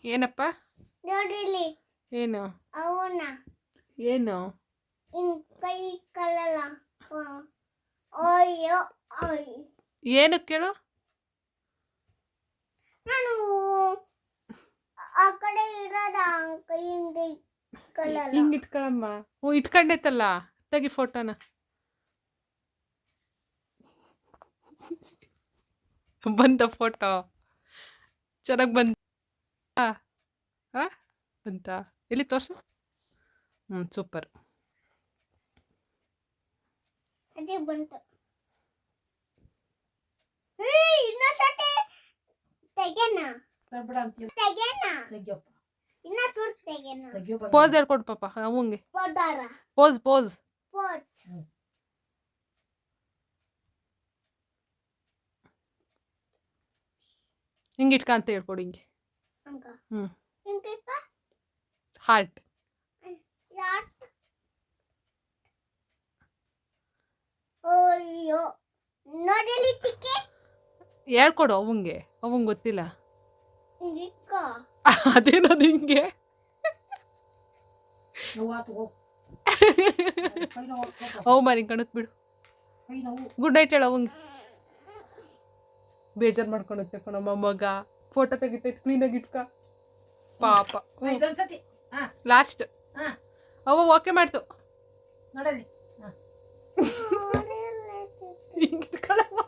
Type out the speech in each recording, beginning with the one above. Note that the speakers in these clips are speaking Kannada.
ಏನಪ್ಪ? ನೋಡಿಲಿ ಏನು ಅವನ ಏನು ಕೈ ಕಲ್ಲಲ್ಲ. ಅಯ್ಯೋ ಅಯ್ಯ ಏನು ಕೇಳು. ನಾನು ಆ ಕಡೆ ಇರೋದ ಕೈ ಹಿಂಗೆ ಕಲ್ಲಲ್ಲ. ಹಿಂಗೆ ಇಟ್ಕೊಳಮ್ಮ. ಹ್ಞೂ ಇಟ್ಕೊಂಡೈತಲ್ಲ, ತೆಗಿ ಫೋಟೋನ. ಬಂತ ಫೋಟೋ? ಚೆನ್ನಾಗಿ ಬಂತ? ಬಂತ? ಎಲ್ಲಿ ತೋರಿಸು. ಸೂಪರ್. ಅದೇ ಬಂತು. ಇನ್ನೊಂದ್ಸತಿ ತೆಗೆನ ಇನ್ನ ತುರ್ತು ತೆಗೆನ. ಪೋಸ್ ಹೇಳ್ಕೊಡು ಪಾಪ ಅವಂಗೆ. ಪೋದಾರ ಪೋಸ್ ಪೋಸ್. ಪೋಚ್ ಹಿಂಗೆ ಇಟ್ಕ ಅಂತ ಹೇಳ್ಕೊಡು. ಹಿಂಗೆ ಹಂಗ ಹ್ಞೂ ಹಿಂಗೆ ಹಾರ್ಟ್. ಯಾಟ್ ಅಯ್ಯೋ ನೋಡಲಿ ತಿಕ್ಕೆ ಹೇಳ್ಕೊಡು ಅವಂಗೆ. ಅವಂಗೆ ಗೊತ್ತಿಲ್ಲ. ಹಿಂಗಿಕ್ಕ ಅದೇನದು ಹಿಂಗೆ. ಅವು ಮರಿ ಕಣತ್ ಬಿಡು. ಗುಡ್ ನೈಟ್ ಹೇಳು ಅವಂಗೆ. ಬೇಜಾರು ಮಾಡ್ಕೊಳುತ್ತೆ ಕಣಮ್ಮ ಮಗ. ಫೋಟೋ ತೆಗಿತೈತೆ ಕ್ಲೀನಾಗಿ ಇಟ್ಕ ಪಾಪ. ಲಾಸ್ಟ್ ಅವ ಓಕೆ ಮಾಡ್ತು. ನೋಡಲಿ ಹಿಂಗೆ ಇಟ್ಕೊಳಮ್ಮ.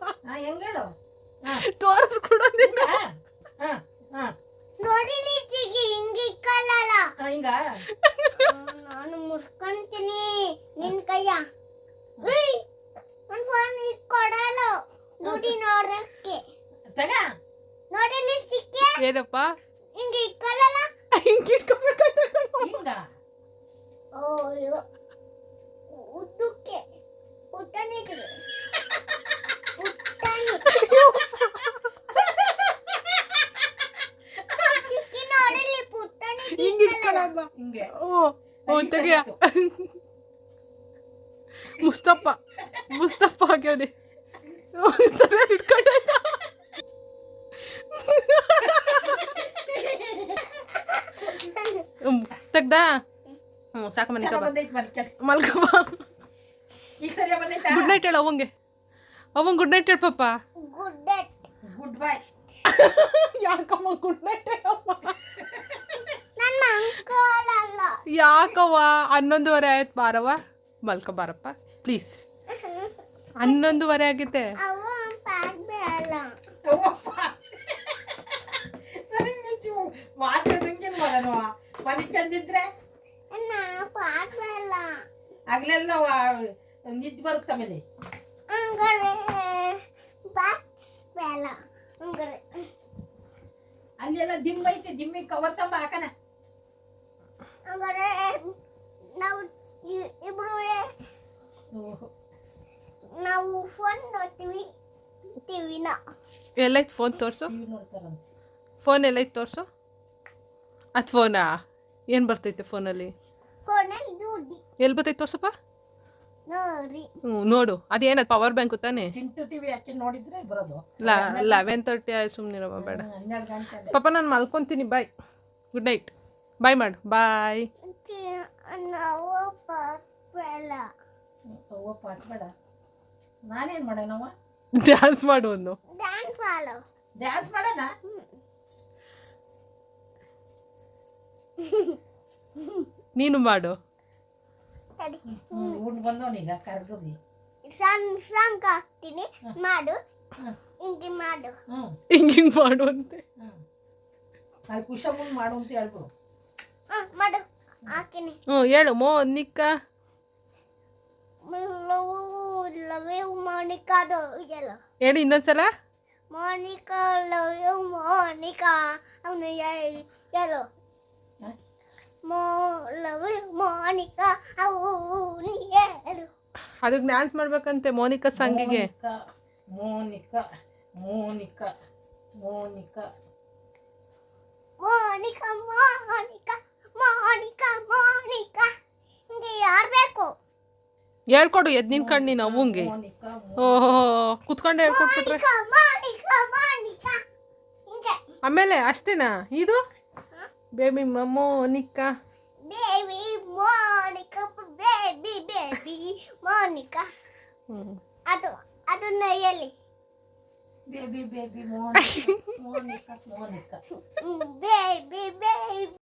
ಹೆಂಗೇಳು ತೋರಿಸ್ ಕೊಡು ನಿನ್ನ. ನೋಡಿಲಿ ತಿಗಿ ಹಿಂಗಿಕ್ಕಲ್ಲ. ಹಿಂಗ ನಾನು ಮುಸ್ಕೊಂತೀನಿ ನಿನ್ ಕೈಯ. ನನ್ ಫೋನ್ ಕೊಡಲ್ಲ ದುಡ್ಡಿ ನೋಡಕ್ಕೆ. ತಗ ನೋಡಿಲಿ ಸಿಕ್ಕೆ ಏನಪ್ಪ ಹಿಂಗೆ ಇಕ್ಕಲ್ಲ. ಹಿಂಗೆ ಇಟ್ಕೊಬೇಕಂತ. ಹಿಂಗ ಅಯ್ಯೋ ಉದ್ದಕ್ಕೆ ಪುಟ್ಟನಿಗೆ ಪುಟ್ಟನಿ ಚಿಕ್ಕಿ ನೋಡಲಿ ಪುಟ್ಟನಿ ಹಿಂಗೆ ಇಟ್ಕೊಳಮ್ಮ. ಹಿಂಗೆ ಓ ತೆಗಿಯ. ಮುಸ್ತಫ ಆಗ್ಯಾವನೆ. ಸರಿಯಾಗಿ ಇಟ್ಕೊಂಡ. ತೆಗ್ದಾ? ಸಾಕು ಮನೆ ಮಲ್ಕಮ್ಮ. ಈಗ ಸರಿಯ ಬಂದೈತಾ? ಗುಡ್ ನೈಟ್ ಹೇಳು ಅವಂಗೆ. ಅವಂಗೆ ಗುಡ್ ನೈಟ್ ಹೇಳು ಪಾಪ. Good bye. ಯಾಕಮ್ಮ ಗುಡ್ ನೈಟ್ ಹೇಳಮ್ಮ. ನನ್ನ ಅಂಕಲ್ ಅಲ್ಲ. ಯಾಕವ್ವ 11:30 ಆಯ್ತು. ಬಾರವ್ವ ಮಲ್ಕೊ ಬಾರಪ್ಪ ಪ್ಲೀಸ್. 11:30 ಆಗೈತೆ. ಅವ ಪ್ಯಾಕ್ ಬೇಡ. ಮನೆ ತಂದಿದ್ರೆ ಪ್ಯಾಕ್ ಬೇಡ. ಆಗ್ಲೆಲ್ಲ ನಿದ್ದೆ ಬರುತ್ತೆ ಆಮೇಲೆ. ಹಂಗಾರೆ ಪ್ಯಾಕ್ ಬೇಡ. ಹಂಗಾರೆ ಅಲ್ಲೆಲ್ಲ ದಿಮ್ ಐತೆ. ದಿಮ್ಮಿಗೆ ಕವರ್ ತಂಬ ಹಾಕನ. ಹಂಗಾರೆ ನಾವು ಇಬ್ರು ನಾವು ಫೋನ್ ನೋಡ್ತೀವಿ. ಟಿವಿನ ಎಲ್ಲೈತೆ ಫೋನ್ ತೋರಿಸು. ಟಿವಿ ನೋಡ್ತಾರಂತೆ. ಫೋನ್ ಎಲ್ಲೈತೆ ತೋರಿಸು. ಅದು ಫೋನಾ? ಏನು ಬರ್ತೈತೆ ಫೋನಲ್ಲಿ? ಫೋನಲ್ಲಿ ದುಡ್ಡಿ ಎಲ್ಲಿ ಬರ್ತೈತೆ ತೋರ್ಸಪ್ಪ. ನೋಡ್ರಿ. ನೋಡು. ಅದೇನದು ಪವರ್ ಬ್ಯಾಂಕ್ ತಾನೆ? ಚಿಂಟು ಟಿವಿ ಹಾಕಿ ನೋಡಿದ್ರೆ ಬರೋದು. 11:30 ಆಯ್ತು. ಸುಮ್ಮನಿರಮ್ಮ ಬೇಡ 12 ಗಂಟೆ. ಪಾಪ ನಾನು ಮಲ್ಕೊತೀನಿ. Bye good night. ಬಾಯ್ ಮಾಡು. ಬಾಯ್. ನಾವು ಪಾಪಲ್ಲ ಅವ್ವ ಪಾಚ್ಬೇಡ. ನಾನೇನು ಮಾಡೋಣವ? ಡ್ಯಾನ್ಸ್ ಮಾಡು ಒಂದು. ಡ್ಯಾನ್ಸ್ ಮಾಡೋ. ಡ್ಯಾನ್ಸ್ ಮಾಡೋಣ. ನೀನು ಮಾಡು. ಸರಿ ಊಟ ಬಂದವನೀಗ ಕರ್ಗದಿ. ಸಾಂಗ್ ಹಾಕ್ತೀನಿ. ಮಾಡು ಹಿಂಗೆ ಮಾಡು. ಹಿಂಗೆ ಮಾಡು ಅಂತೆ. ಅಲ್ಲಿ ಕುಶಮ್ಮನ್ ಮಾಡು ಅಂತ ಹೇಳ್ಬಿಡು. ಮಾಡು ಹಾಕ್ತೀನಿ. ಹೇಳು ಮೋನಿಕ. Love you Monika. ಅದು ಇದೆಲ್ಲ ಹೇಳಿ ಇನ್ನೊಂದ್ಸಲ. Monika love you Monika. ಅವನು ಹೇಳು ಲವ್ ಯು ಮೋನಿಕಾ. ಅವನು ಹೇಳು. ಅದಕ್ಕೆ ಡ್ಯಾನ್ಸ್ ಮಾಡ್ಬೇಕಂತೆ ಮೋನಿಕಾ ಸಾಂಗಿಗೆ. ಮೋನಿಕಾ ಮೋನಿಕಾ ಮೋನಿಕಾ ಮೋನಿಕಾ ಮೋನಿಕಾ ಮೋನಿಕಾ ಮೋನಿಕಾ. ಹಿಂಗೆ ಯಾರು ಬೇಕು ಹೇಳ್ಕೊಡು. ಎದ್ದು ನಿಂತ್ಕೊಂಡು ನೀನು ಅವಂಗೆ. ಓಹೋ ಕುತ್ಕೊಂಡು ಹೇಳ್ಕೊಟ್ಬಿಟ್ರೆ ಮೋನಿಕಾ ಮೋನಿಕಾ ಮೋನಿಕಾ ಹಿಂಗೆ. ಆಮೇಲೆ ಅಷ್ಟೇನಾ ಇದು? Baby Monika. Baby Monika baby Monika. ಹ್ಞೂ ಅದನ್ನ ಎಲ್ಲಿ ಬೇಬಿ ಮೋನಿಕಾ ಮೋನಿಕಾ ಬೇಬಿ